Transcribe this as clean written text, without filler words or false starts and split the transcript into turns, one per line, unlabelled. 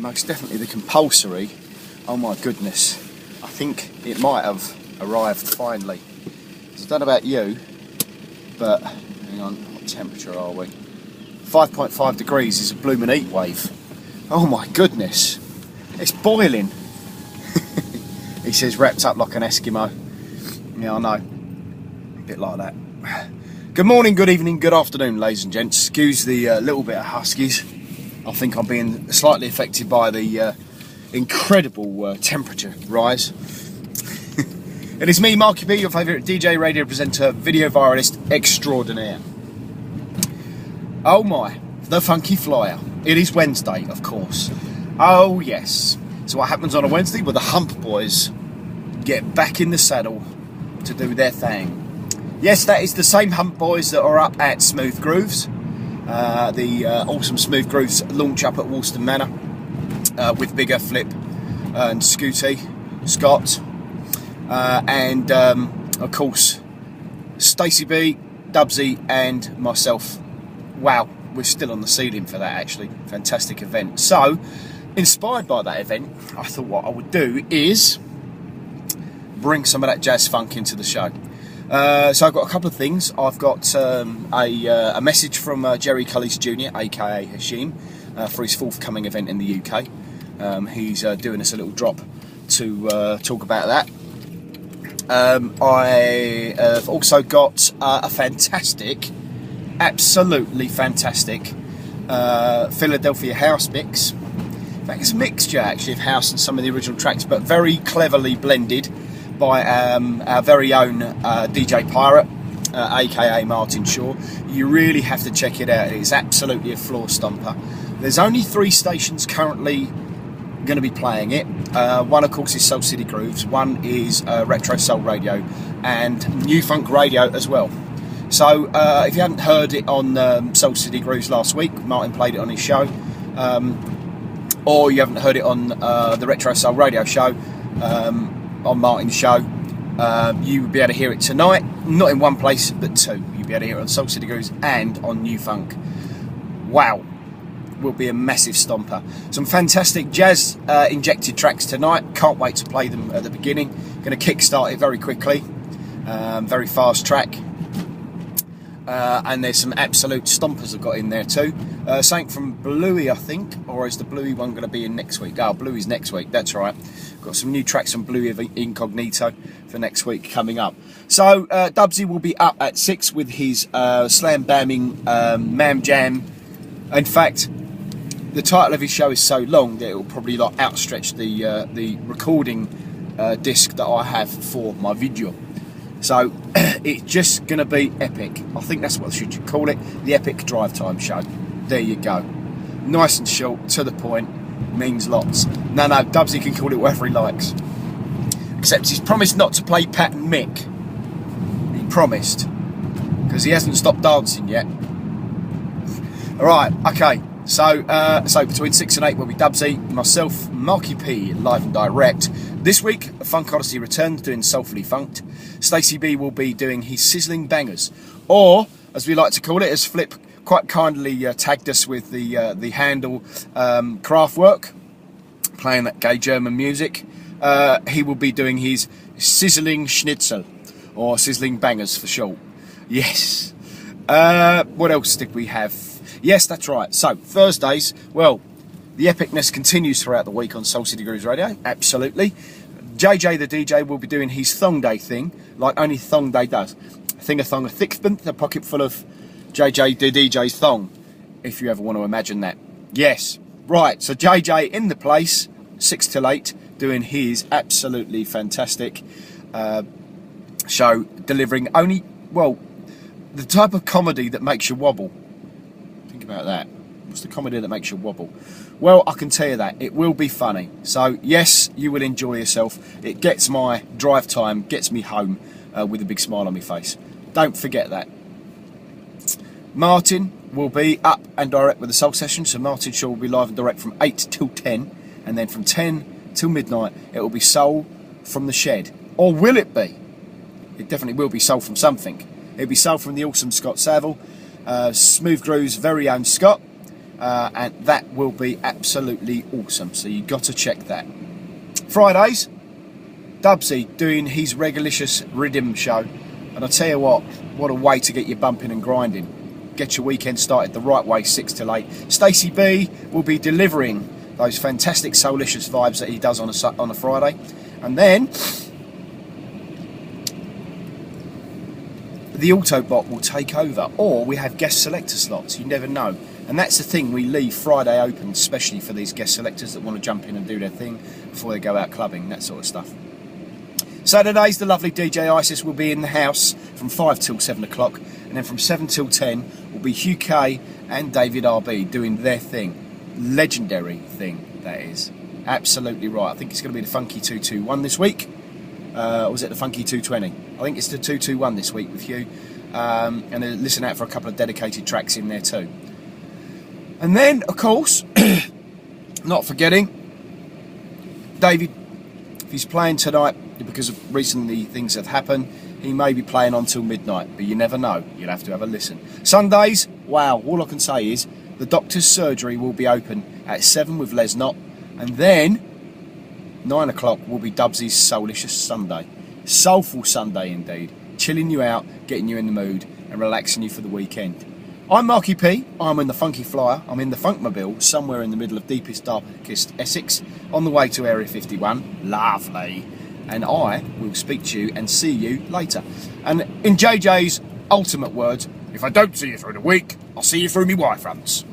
most definitely the compulsory. Oh my goodness, I think it might have arrived finally. I don't know about you, but hang on, what temperature are we? 5.5 degrees is a blooming heat wave. Oh my goodness, it's boiling. He says wrapped up like an Eskimo. Yeah, I know, a bit like that. Good morning, good evening, good afternoon, ladies and gents. Excuse the little bit of huskies. I think I'm being slightly affected by the incredible temperature rise. It is me, Marky B, your favourite DJ, radio presenter, video viralist extraordinaire. Oh my, the funky flyer. It is Wednesday, of course. Oh yes. So what happens on a Wednesday? Well, the Hump boys get back in the saddle to do their thing. Yes, that is the same Hump boys that are up at Smooth Grooves. The awesome Smooth Grooves launch up at Woolston Manor with Bigger, Flip and Scott, and of course Stacey B, Dubsy and myself. Wow, we're still on the ceiling for that actually. Fantastic event. So, inspired by that event, I thought what I would do is bring some of that jazz funk into the show. So I've got a couple of things. I've got a message from Jerry Cullis Jr, aka Hashim, for his forthcoming event in the UK. He's doing us a little drop to talk about that. I have also got a fantastic, absolutely fantastic Philadelphia house mix. In fact, it's a mixture actually of house and some of the original tracks, but very cleverly blended by our very own DJ Pirate, aka Martin Shaw. You really have to check it out. It's absolutely a floor stomper. There's only 3 stations currently going to be playing it. One, of course, is Soul City Grooves. One is Retro Soul Radio and New Funk Radio as well. So if you hadn't heard it on Soul City Grooves last week, Martin played it on his show, or you haven't heard it on the Retro Soul Radio show, on Martin's show, you will be able to hear it tonight, not in one place but 2. You'll be able to hear it on Soul City Grooves and on New Funk. Wow, will be a massive stomper. Some fantastic jazz injected tracks tonight. Can't wait to play them at the beginning. Going to kickstart it very quickly. Very fast track. And there's some absolute stompers I've got in there too. Something from Bluey, I think, or is the Bluey one going to be in next week? Oh, Bluey's next week, that's right. Got some new tracks from Bluey Incognito for next week coming up. So Dubsy will be up at 6 with his slam bamming Mam Jam. In fact, the title of his show is so long that it will probably like outstretch the recording disc that I have for my video. So it's just going to be epic. I think that's what you should call it, the Epic Drive Time Show. There you go. Nice and short, to the point, means lots. No, Dubsy can call it whatever he likes. Except he's promised not to play Pat and Mick. He promised. Because he hasn't stopped dancing yet. Alright, okay. So between 6 and 8 will be Dubsy, myself, Marky P, live and direct. This week, Funk Odyssey returns doing Soulfully Funked. Stacey B will be doing his Sizzling Bangers, or as we like to call it, as Flip quite kindly tagged us with the handle Kraftwerk, playing that gay German music. He will be doing his Sizzling Schnitzel, or Sizzling Bangers for short. Yes. What else did we have? Yes, that's right. So, Thursdays, well, the epicness continues throughout the week on Soul City Grooves Radio, absolutely. JJ the DJ will be doing his Thong Day thing, like only Thong Day does. A thong, a thickpence, a pocket full of JJ the DJ's thong, if you ever want to imagine that. Yes, right, so JJ in the place, 6 till 8, doing his absolutely fantastic show, delivering only, well, the type of comedy that makes you wobble. Think about that. What's the comedy that makes you wobble? Well, I can tell you that. It will be funny. So, yes, you will enjoy yourself. It gets my drive time, gets me home with a big smile on my face. Don't forget that. Martin will be up and direct with the Soul Session. So Martin Shaw will be live and direct from 8 till 10. And then from 10 till midnight, it will be Soul from the Shed. Or will it be? It definitely will be Soul from something. It'll be Soul from the awesome Scott Saville. Smooth Groove's very own Scott. and that will be absolutely awesome. So you've got to check that. Fridays, Dubsy doing his Regulicious Rhythm show, and I tell you what a way to get you bumping and grinding. Get your weekend started the right way, 6 till 8. Stacey B will be delivering those fantastic soulicious vibes that he does on a Friday, and then the Autobot will take over, or we have guest selector slots. You never know, and that's the thing. We leave Friday open, especially for these guest selectors that want to jump in and do their thing before they go out clubbing, that sort of stuff. Saturdays, the lovely DJ Isis will be in the house from 5 till 7 o'clock, and then from 7 till 10 will be Hugh K and David RB doing their thing. Legendary thing, that is. Absolutely right. I think it's going to be the Funky 221 this week. Or was it the Funky 220? I think it's the 221 this week with Hugh. And then listen out for a couple of dedicated tracks in there too. And then, of course, not forgetting, David, if he's playing tonight, because of recently things have happened, he may be playing on till midnight, but you never know. You'll have to have a listen. Sundays, wow, all I can say is the doctor's surgery will be open at 7 with Les Knott, and then 9 o'clock will be Dubsy's Soulicious Sunday. Soulful Sunday indeed. Chilling you out, getting you in the mood, and relaxing you for the weekend. I'm Marky P, I'm in the Funky Flyer, I'm in the Funkmobile, somewhere in the middle of deepest, darkest Essex, on the way to Area 51. Lovely. And I will speak to you and see you later. And in JJ's ultimate words, if I don't see you through the week, I'll see you through me Y-fronts.